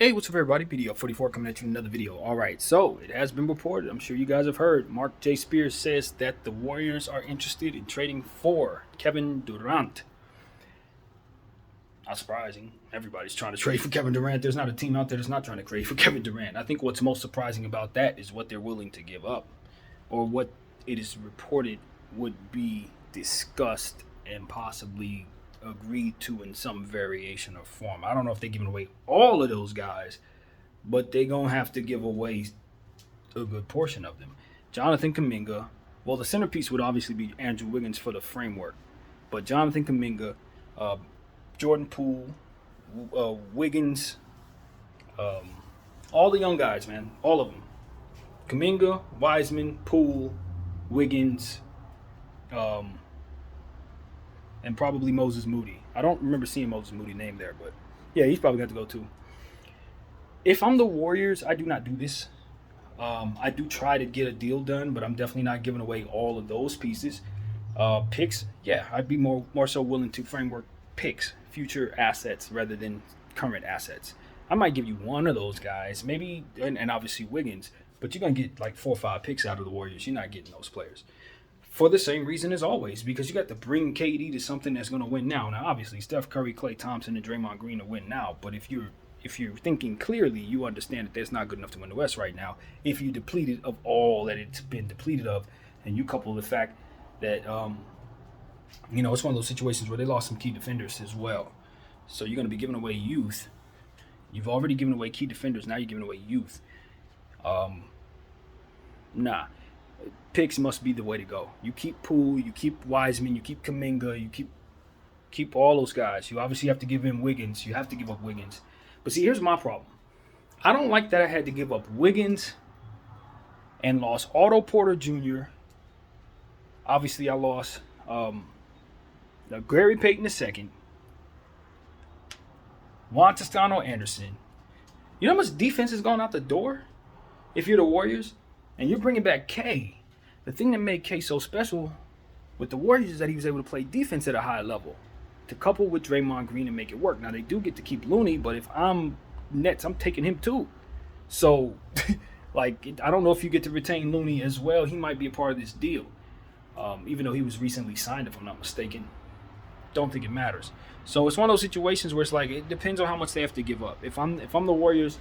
Hey, what's up, everybody? BDO44 coming at you with another video. All right, so it has been reported, I'm sure you guys have heard, Mark J. Spears says that the Warriors are interested in trading for Kevin Durant. Not surprising. Everybody's trying to trade for Kevin Durant. There's not a team out there that's not trying to trade for Kevin Durant. I think what's most surprising about that is what they're willing to give up, or what it is reported would be discussed and possibly agreed to in some variation or form. I don't know if they're giving away all of those guys, but they're going to have to give away a good portion of them. Jonathan Kuminga, well, the centerpiece would obviously be Andrew Wiggins for the framework, but Jonathan Kuminga, Jordan Poole, Wiggins, all the young guys, man, all of them. Kuminga, Wiseman, Poole, Wiggins, and probably Moses Moody. I don't remember seeing Moses Moody name there, but yeah, he's probably got to go too. If I'm the Warriors, I do not do this. I do try to get a deal done, but I'm definitely not giving away all of those pieces. Picks, yeah, I'd be more so willing to framework picks, future assets rather than current assets. I might give you one of those guys, maybe, and obviously Wiggins, but you're going to get like 4 or 5 picks out of the Warriors. You're not getting those players. For the same reason as always, because you got to bring KD to something that's going to win now. Now, obviously, Steph Curry, Klay Thompson, and Draymond Green to win now. But if you're thinking clearly, you understand that that's not good enough to win the West right now. If you depleted of all that it's been depleted of, and you couple the fact that it's one of those situations where they lost some key defenders as well. So you're going to be giving away youth. You've already given away key defenders. Now you're giving away youth. Nah. Picks must be the way to go. You keep Poole, you keep Wiseman, you keep Kuminga, you keep all those guys. You obviously have to give in Wiggins. You have to give up Wiggins. But see, here's my problem. I don't like that I had to give up Wiggins and lost Otto Porter Jr. Obviously, I lost Gary Payton II, Juan Toscano Anderson. You know how much defense has gone out the door if you're the Warriors? And you're bringing back K. The thing that made K so special with the Warriors is that he was able to play defense at a high level to couple with Draymond Green and make it work. Now, they do get to keep Looney, but if I'm Nets, I'm taking him too. So, I don't know if you get to retain Looney as well. He might be a part of this deal, even though he was recently signed, if I'm not mistaken. Don't think it matters. So it's one of those situations where it's like it depends on how much they have to give up. If I'm the Warriors,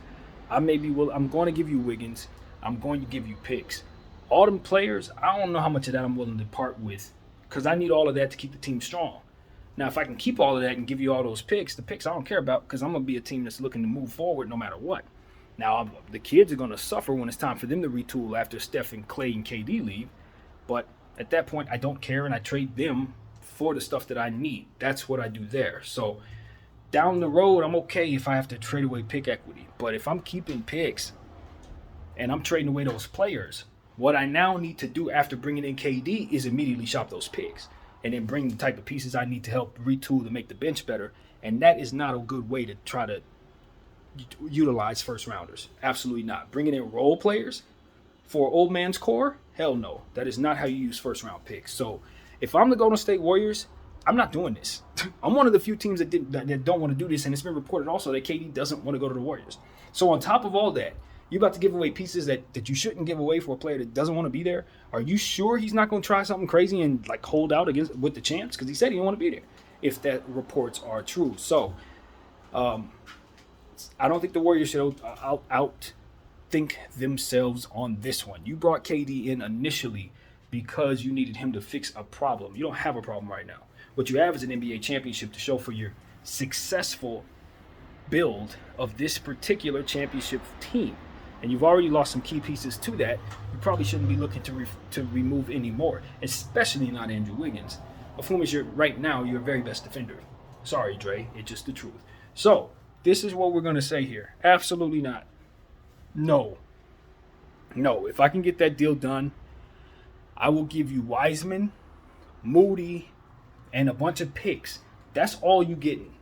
I'm going to give you Wiggins. I'm going to give you picks. All them players, I don't know how much of that I'm willing to part with because I need all of that to keep the team strong. Now, if I can keep all of that and give you all those picks, the picks I don't care about because I'm going to be a team that's looking to move forward no matter what. Now, the kids are going to suffer when it's time for them to retool after Steph and Klay and KD leave. But at that point, I don't care and I trade them for the stuff that I need. That's what I do there. So down the road, I'm okay if I have to trade away pick equity. But if I'm keeping picks and I'm trading away those players, what I now need to do after bringing in KD is immediately shop those picks and then bring the type of pieces I need to help retool to make the bench better. And that is not a good way to try to utilize first rounders. Absolutely not. Bringing in role players for old man's core? Hell no. That is not how you use first round picks. So if I'm the Golden State Warriors, I'm not doing this. I'm one of the few teams that don't want to do this, and it's been reported also that KD doesn't want to go to the Warriors. So on top of all that, you're about to give away pieces that you shouldn't give away for a player that doesn't want to be there. Are you sure he's not going to try something crazy and hold out with the champs? Because he said he didn't want to be there, if that reports are true. So I don't think the Warriors should outthink themselves on this one. You brought KD in initially because you needed him to fix a problem. You don't have a problem right now. What you have is an NBA championship to show for your successful build of this particular championship team. And you've already lost some key pieces to that. You probably shouldn't be looking to remove any more, especially not Andrew Wiggins, of whom is right now your very best defender. Sorry, Dre, it's just the truth. So this is what we're going to say here. Absolutely not. No. If I can get that deal done, I will give you Wiseman, Moody, and a bunch of picks. That's all you getting.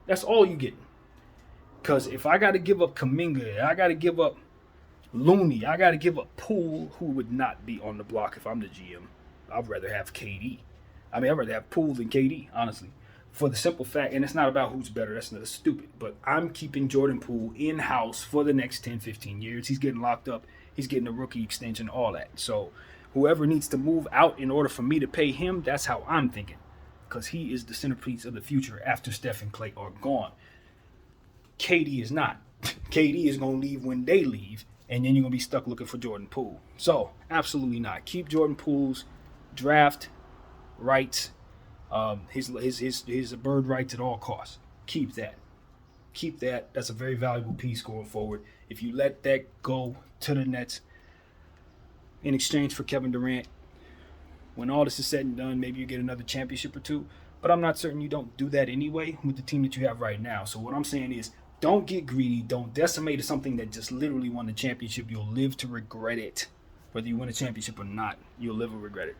Because if I got to give up Kuminga, I got to give up Looney, I got to give up Poole, who would not be on the block if I'm the GM. I'd rather have KD. I'd rather have Poole than KD, honestly. for the simple fact, and it's not about who's better, that's not stupid, but I'm keeping Jordan Poole in-house for the next 10, 15 years. He's getting locked up. He's getting a rookie extension, all that. So whoever needs to move out in order for me to pay him, that's how I'm thinking, because he is the centerpiece of the future after Steph and Klay are gone. KD is not. KD is going to leave when they leave, and then you're going to be stuck looking for Jordan Poole. So absolutely not. Keep Jordan Poole's draft rights, his bird rights at all costs. Keep that. Keep that. That's a very valuable piece going forward. If you let that go to the Nets in exchange for Kevin Durant, when all this is said and done, maybe you get another championship or two. But I'm not certain you don't do that anyway with the team that you have right now. So what I'm saying is, don't get greedy. Don't decimate something that just literally won the championship. You'll live to regret it. Whether you win a championship or not, you'll live to regret it.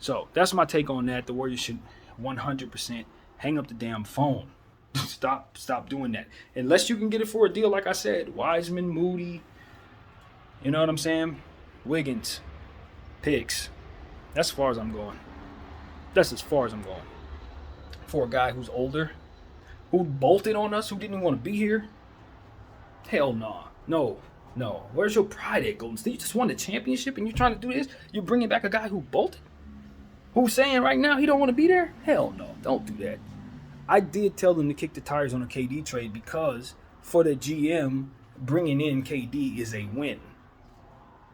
So that's my take on that. The Warriors should 100% hang up the damn phone. Stop doing that. Unless you can get it for a deal, like I said, Wiseman, Moody, you know what I'm saying? Wiggins, picks. That's as far as I'm going. That's as far as I'm going. For a guy who's older, who bolted on us, who didn't even want to be here. Hell nah. No. Where's your pride at, Golden State? You just won the championship and you're trying to do this? You're bringing back a guy who bolted? Who's saying right now he don't want to be there? Hell no. Don't do that. I did tell them to kick the tires on a KD trade because for the GM, bringing in KD is a win.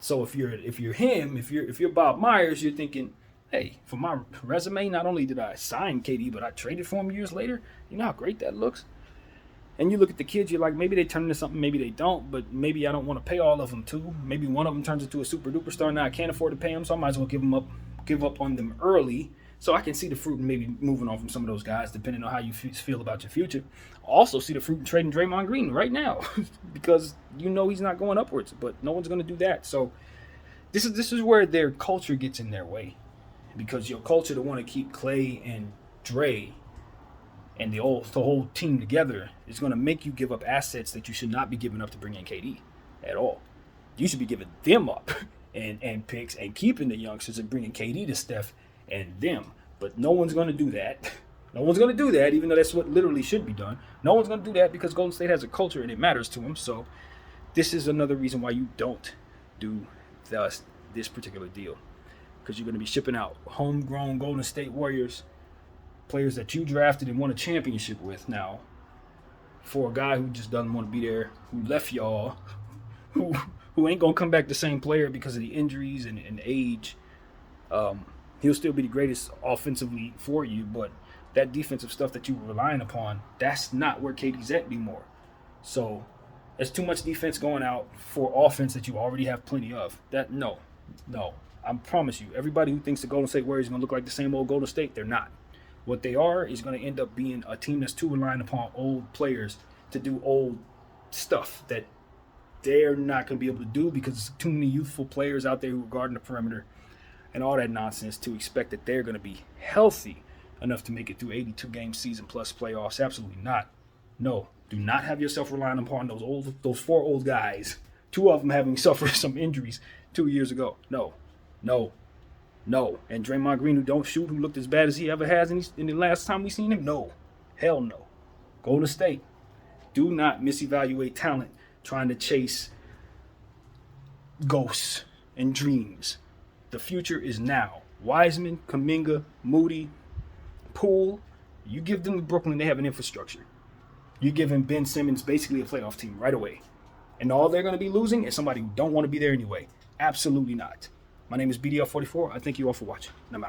So if you're him, if you're Bob Myers, you're thinking, hey, for my resume, not only did I sign KD, but I traded for him years later. You know how great that looks? And you look at the kids, you're like, maybe they turn into something, maybe they don't, but maybe I don't want to pay all of them too. Maybe one of them turns into a super duper star. Now I can't afford to pay them, so I might as well give up on them early so I can see the fruit and maybe moving on from some of those guys, depending on how you feel about your future. Also see the fruit in trading Draymond Green right now because you know he's not going upwards, but no one's going to do that. So this is where their culture gets in their way. Because your culture to want to keep Klay and Dre and the whole team together is going to make you give up assets that you should not be giving up to bring in KD at all. You should be giving them up and picks and keeping the youngsters and bringing KD to Steph and them. But no one's going to do that. No one's going to do that, even though that's what literally should be done. No one's going to do that because Golden State has a culture and it matters to them. So this is another reason why you don't do this particular deal. Because you're going to be shipping out homegrown Golden State Warriors, players that you drafted and won a championship with now, for a guy who just doesn't want to be there, who left y'all, who ain't going to come back the same player because of the injuries and age. He'll still be the greatest offensively for you, but that defensive stuff that you were relying upon, that's not where KD's at anymore. So there's too much defense going out for offense that you already have plenty of. No. I promise you, everybody who thinks the Golden State Warriors are going to look like the same old Golden State, they're not. What they are is going to end up being a team that's too reliant upon old players to do old stuff that they're not going to be able to do because there's too many youthful players out there who are guarding the perimeter and all that nonsense to expect that they're going to be healthy enough to make it through 82-game season plus playoffs. Absolutely not. No, do not have yourself relying upon those four old guys, two of them having suffered some injuries 2 years ago. No. And Draymond Green, who don't shoot, who looked as bad as he ever has in the last time we seen him? No. Hell no. Golden State, do not misevaluate talent trying to chase ghosts and dreams. The future is now. Wiseman, Kuminga, Moody, Poole, you give them to Brooklyn, they have an infrastructure. You're giving Ben Simmons basically a playoff team right away. And all they're going to be losing is somebody who don't want to be there anyway. Absolutely not. My name is BDL44. I thank you all for watching. And I'm out.